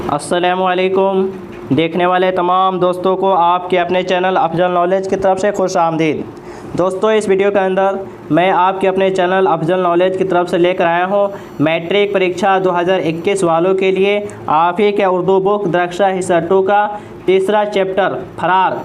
अस्सलामुअलैकुम। देखने वाले तमाम दोस्तों को आपके अपने चैनल अफजल नॉलेज की तरफ से खुश आमदीद। दोस्तों, इस वीडियो के अंदर मैं आपके अपने चैनल अफजल नॉलेज की तरफ से लेकर आया हूँ मैट्रिक परीक्षा 2021 वालों के लिए आप ही के उर्दू बुक दरक्षा हिस्सा 2 का तीसरा चैप्टर फरार,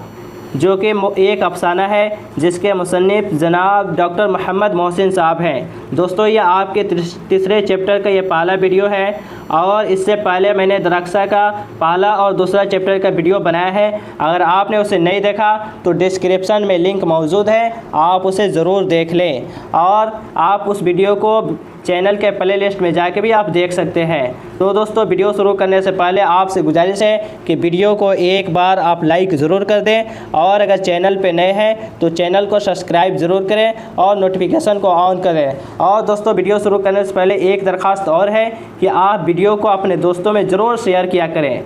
जो कि एक अफसाना है जिसके मुसन्निफ़ जनाब डॉक्टर मोहम्मद मोहसिन साहब हैं। दोस्तों, ये आपके तीसरे चैप्टर का ये पहला वीडियो है और इससे पहले मैंने दरक्षा का पहला और दूसरा चैप्टर का वीडियो बनाया है। अगर आपने उसे नहीं देखा तो डिस्क्रिप्शन में लिंक मौजूद है, आप उसे ज़रूर देख लें और आप उस वीडियो को चैनल के प्ले लिस्ट में जाके भी आप देख सकते हैं। तो दोस्तों, वीडियो शुरू करने से पहले आपसे गुजारिश है कि वीडियो को एक बार आप लाइक ज़रूर कर दें और अगर चैनल पे नए हैं तो चैनल को सब्सक्राइब ज़रूर करें और नोटिफिकेशन को ऑन करें। और दोस्तों, वीडियो शुरू करने से पहले एक दरख्वास्त और है कि आप वीडियो को अपने दोस्तों में ज़रूर शेयर किया करें।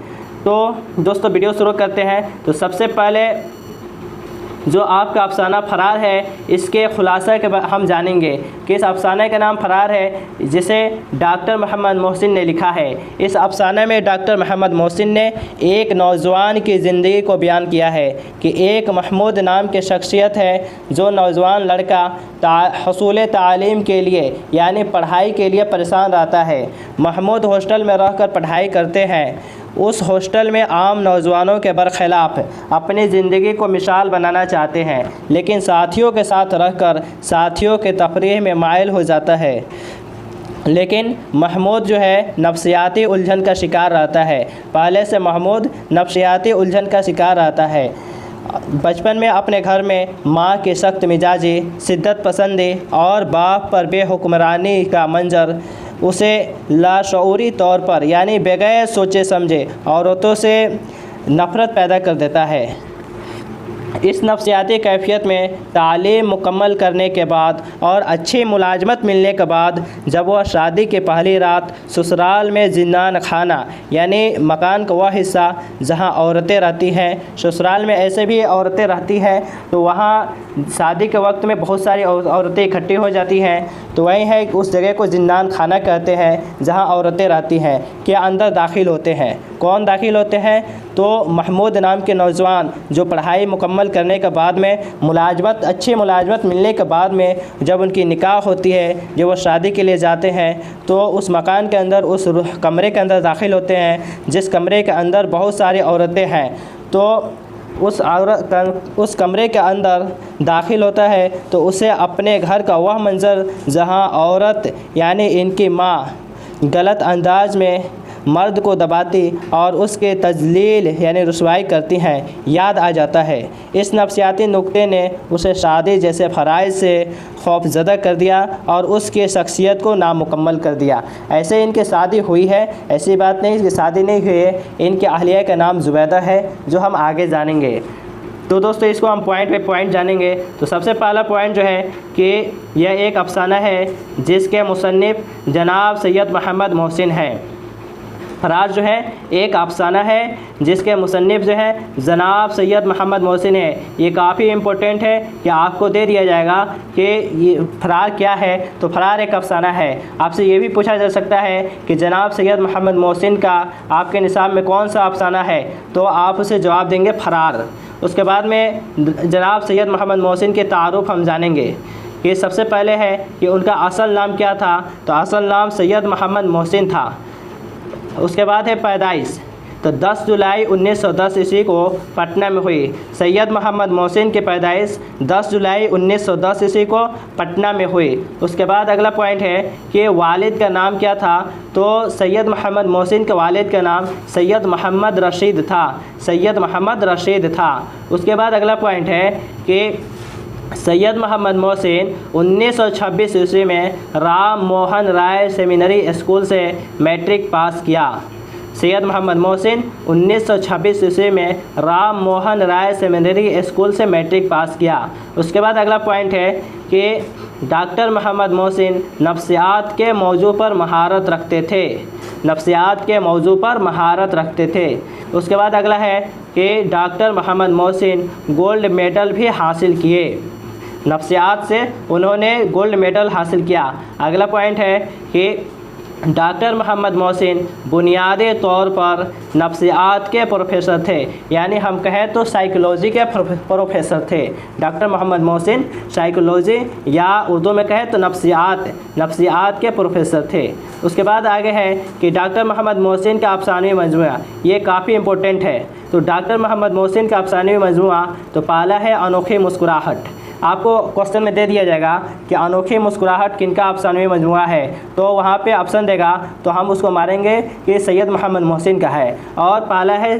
तो दोस्तों, वीडियो शुरू करते हैं। तो सबसे पहले जो आपका अफसाना फरार है, इसके खुलासा के बाद हम जानेंगे कि इस अफसाने का नाम फरार है जिसे डॉक्टर मोहम्मद मोहसिन ने लिखा है। इस अफसाने में डॉक्टर मोहम्मद मोहसिन ने एक नौजवान की ज़िंदगी को बयान किया है कि एक महमूद नाम की शख्सियत है जो नौजवान लड़का हसूल तालीम के लिए यानी पढ़ाई के लिए परेशान रहता है। महमूद हॉस्टल में रहकर पढ़ाई करते हैं। उस हॉस्टल में आम नौजवानों के बरखिलाफ़ अपनी ज़िंदगी को मिसाल बनाना चाहते हैं, लेकिन साथियों के साथ रहकर साथियों के तफरीह में माइल हो जाता है। लेकिन महमूद जो है नफ्सियाती उलझन का शिकार रहता है। पहले से महमूद नफ्सियाती उलझन का शिकार रहता है। बचपन में अपने घर में माँ की सख्त मिजाजी, शिद्दत पसंदी और बाप पर बेहुक्मरानी का मंजर उसे लाशऊरी तौर पर यानी बगैर सोचे समझे औरतों से नफ़रत पैदा कर देता है। इस नफ्सियाती कैफियत में तालीम मुकम्मल करने के बाद और अच्छी मुलाजमत मिलने के बाद जब वह शादी की पहली रात ससुराल में जिन्नान खाना यानी मकान का वह हिस्सा जहां औरतें रहती हैं, ससुराल में ऐसे भी औरतें रहती हैं, तो वहां शादी के वक्त में बहुत सारी औरतें इकट्ठी हो जाती हैं, तो वही है उस जगह को जिन्नान खाना कहते हैं जहां औरतें रहती हैं के अंदर दाखिल होते हैं। कौन दाखिल होते हैं? तो महमूद नाम के नौजवान जो पढ़ाई मुकम्मल करने के बाद में अच्छी मुलाजमत मिलने के बाद में जब उनकी निकाह होती है, जब वो शादी के लिए जाते हैं, तो उस मकान के अंदर उस कमरे के अंदर दाखिल होते हैं जिस कमरे के अंदर बहुत सारी औरतें हैं। तो उस कमरे के अंदर दाखिल होता है तो उसे अपने घर का वह मंज़र जहां औरत यानी इनकी माँ गलत अंदाज में मर्द को दबाती और उसके तजलील यानी रुसवाई करती हैं याद आ जाता है। इस नफ्सियाती नुक्ते ने उसे शादी जैसे फ़राइज़ से खौफज़दा कर दिया और उसकी शख्सियत को नामुकम्मल कर दिया। ऐसे इनकी शादी हुई है, ऐसी बात नहीं कि शादी नहीं हुई है। इनके अहलिया का नाम ज़ुबैदा है, जो हम आगे जानेंगे। तो दोस्तों, इसको हम पॉइंट पे पॉइंट जानेंगे। तो सबसे पहला पॉइंट जो है कि यह एक अफसाना है जिसके मुसन्निफ़ जनाब सैयद मोहम्मद मोहसिन हैं। फरार जो है एक अफसाना है जिसके मुसन्निफ़ जो है जनाब सैयद मोहम्मद मोहसिन है। ये काफ़ी इम्पोर्टेंट है कि आपको दे दिया जाएगा कि ये फरार क्या है। तो फरार एक अफसाना है। आपसे ये भी पूछा जा सकता है कि जनाब सैयद मोहम्मद मोहसिन का आपके निसाब में कौन सा अफसाना है, तो आप उसे जवाब देंगे फरार। उसके बाद में जनाब सैयद मोहम्मद मोहसिन के तारुफ़ हम जानेंगे। ये सबसे पहले है कि उनका असल नाम क्या था, तो असल नाम सैयद मोहम्मद मोहसिन था। उसके बाद है पैदाइश, तो 10 जुलाई 1910 ईस्वी को पटना में हुई। सैयद मोहम्मद मोहसिन की पैदाइश 10 जुलाई 1910 ईस्वी को पटना में हुई। उसके बाद अगला पॉइंट है कि वालिद का नाम क्या था, तो सैयद मोहम्मद मोहसिन के वालिद का नाम सैयद मोहम्मद रशीद था। सैयद मोहम्मद रशीद था। उसके बाद अगला पॉइंट है कि सैयद मोहम्मद मोहसिन 1926 ईस्वी में राम मोहन राय सेमिनरी स्कूल से मैट्रिक पास किया। सैयद मोहम्मद मोहसिन 1926 ईस्वी में राम मोहन राय सेमिनरी स्कूल से मैट्रिक पास किया। उसके बाद अगला पॉइंट है कि डॉक्टर मोहम्मद मोहसिन नफ्सियात के मौजू पर महारत रखते थे। नफ्सियात के मौजू पर महारत रखते थे। उसके बाद अगला है कि doctor Mohammad Mohsin gold medal भी हासिल किए। नफ्सियात से उन्होंने गोल्ड मेडल हासिल किया। अगला पॉइंट है कि डॉक्टर मोहम्मद मोहसिन बुनियादी तौर पर नफ्सियात के प्रोफेसर थे, यानी हम कहें तो साइकोलॉजी के प्रोफेसर थे। डॉक्टर मोहम्मद मोहसिन साइकोलॉजी या उर्दू में कहें तो नफ्सियात के प्रोफेसर थे। उसके बाद आगे है कि डॉक्टर मोहम्मद मोहसिन का अफसानवी मजमूआ, ये काफ़ी इंपॉर्टेंट है। तो डॉक्टर मोहम्मद मोहसिन का अफसानवी मजमूआ तो पहला है अनोखी मुस्कुराहट। आपको क्वेश्चन में दे दिया जाएगा कि अनोखी मुस्कुराहट किनका अफसानवी मजमूआ है, तो वहाँ पे ऑप्शन देगा तो हम उसको मारेंगे कि सैयद मोहम्मद मोहसिन का है। और पहला है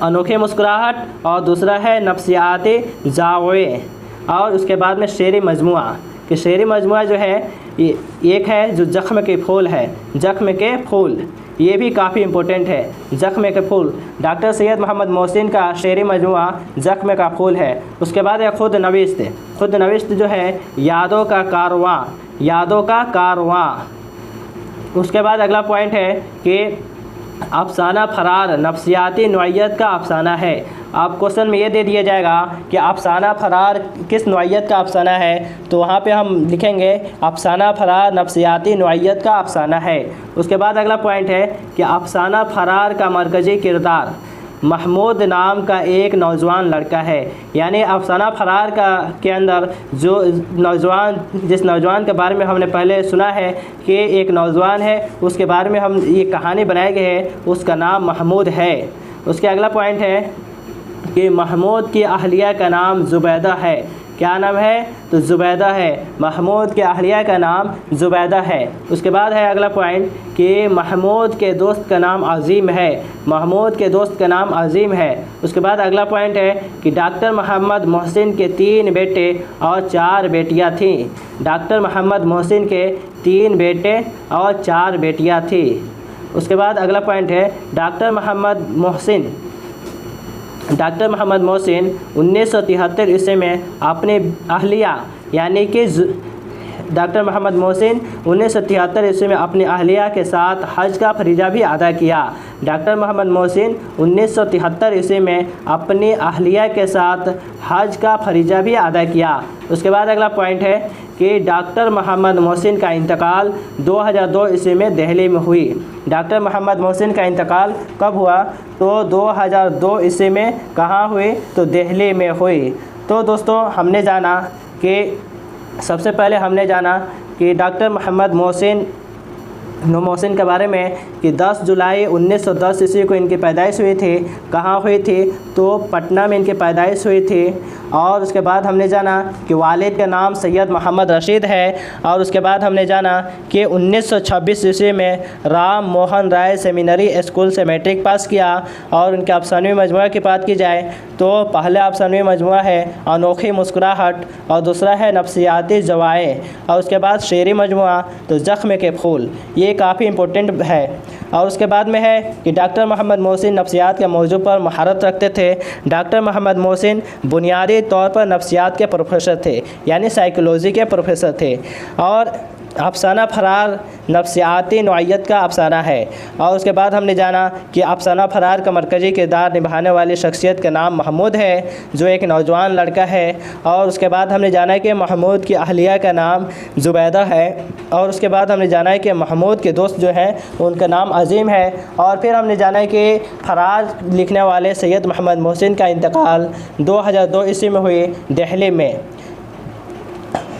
अनोखी मुस्कुराहट और दूसरा है नफ्सियाती जावे, और उसके बाद में शेरी मजमूआ, कि शेरी मजमूआ जो है एक है जो ज़ख्म के फूल है, ज़ख्म के फूल, ये भी काफ़ी इम्पोर्टेंट है। ज़ख्म के फूल, डॉक्टर सैयद मोहम्मद मोहसिन का शेरी मजमूआ ज़ख्म का फूल है। उसके बाद है खुद नविश्त जो है यादों का कारवां। उसके बाद अगला पॉइंट है कि अफसाना फरार नफ्सियाती नौइयत का अफसाना है। आप क्वेश्चन में ये दे दिया जाएगा कि अफसाना फरार किस नौइयत का अफसाना है, तो वहाँ पे हम लिखेंगे अफसाना फरार नफ्सियाती नौइयत का अफसाना है। उसके बाद अगला पॉइंट है कि अफसाना फरार का मरकज़ी किरदार महमूद नाम का एक नौजवान लड़का है, यानी अफसाना फरार के अंदर जिस नौजवान के बारे में हमने पहले सुना है कि एक नौजवान है, उसके बारे में हम ये कहानी बनाई गई है, उसका नाम महमूद है। उसके अगला पॉइंट है कि महमूद की अहलिया का नाम ज़ुबैदा है। क्या नाम है? तो ज़ुबैदा है। महमूद के अहलिया का नाम ज़ुबैदा है। उसके बाद है अगला पॉइंट कि महमूद के दोस्त का नाम अज़ीम है। महमूद के दोस्त का नाम अज़ीम है। उसके बाद अगला पॉइंट है कि डॉक्टर मोहम्मद मोहसिन के 3 बेटे और 4 बेटियां थीं। डॉक्टर मोहम्मद मोहसिन के 3 बेटे और 4 बेटियां थीं। उसके बाद अगला पॉइंट है डॉक्टर मोहम्मद मोहसिन 1973 ईस्वी में अपनी अहलिया यानी कि डॉक्टर मोहम्मद मोहसिन 1973 ईस्वी में अपनी अहलिया के साथ हज का फरीज़ा भी अदा किया। डॉक्टर मोहम्मद मोहसिन 1973 ईस्वी में अपनी अहलिया के साथ हज का फरीज़ा भी अदा किया। उसके बाद अगला पॉइंट है कि डॉक्टर मोहम्मद मोहसिन का इंतकाल 2002 ईस्वी में दिल्ली में हुई। डॉक्टर मोहम्मद मोहसिन का इंतकाल कब हुआ? तो 2002 ईस्वी में कहाँ हुई? तो दिल्ली में हुई। तो दोस्तों हमने जाना कि सबसे पहले हमने जाना कि डॉक्टर मोहम्मद मोहसिन के बारे में कि 10 जुलाई 1910 ईस्वी को इनकी पैदाइश हुई थी। कहाँ हुई थी? तो पटना में इनकी पैदाइश हुई थी। और उसके बाद हमने जाना कि वालिद का नाम सैयद मोहम्मद रशीद है। और उसके बाद हमने जाना कि 1926 ईस्वी में राम मोहन राय सेमिनरी स्कूल से मैट्रिक पास किया। और उनके अफसानवी मजमूआ की बात की जाए तो पहला अफसानवी मजमूआ है अनोखी मुस्कुराहट और दूसरा है नफ्सियाती जवाए और उसके बाद शेरी मजमूआ तो ज़ख्म के फूल, ये काफ़ी इम्पोर्टेंट है। और उसके बाद में है कि डॉक्टर मोहम्मद मोहसिन नफ्सियात के मौजू पर महारत रखते थे। डॉक्टर मोहम्मद मोहसिन बुनियादी तौर पर नफ्सियात के प्रोफेसर थे, यानी साइकोलॉजी के प्रोफेसर थे। और अफसाना फरार नफ्सियाती नौइयत का अफसाना है। और उसके बाद हमने जाना कि अफसाना फरार का मरकज़ी किरदार निभाने वाली शख्सियत का नाम महमूद है, जो एक नौजवान लड़का है। और उसके बाद हमने जाना कि महमूद की अहलिया का नाम ज़ुबैदा है। और उसके बाद हमने जाना है कि महमूद के दोस्त जो हैं उनका नाम अज़ीम है। और फिर हमने जाना है कि फरार लिखने वाले सैयद मोहम्मद मोहसिन का इंतकाल 2002 ईस्वी में हुई दिल्ली में।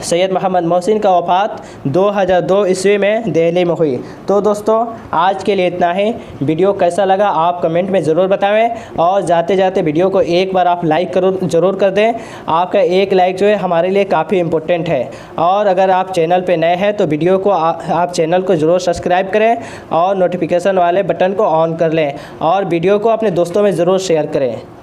सैयद मोहम्मद मोहसिन का वफ़ात 2002 ईस्वी में दिल्ली में हुई। तो दोस्तों आज के लिए इतना ही। वीडियो कैसा लगा आप कमेंट में ज़रूर बताएं और जाते जाते वीडियो को एक बार आप लाइक ज़रूर कर दें। आपका एक लाइक जो है हमारे लिए काफ़ी इम्पोर्टेंट है। और अगर आप चैनल पे नए हैं तो वीडियो को आप चैनल को ज़रूर सब्सक्राइब करें और नोटिफिकेशन वाले बटन को ऑन कर लें और वीडियो को अपने दोस्तों में ज़रूर शेयर करें।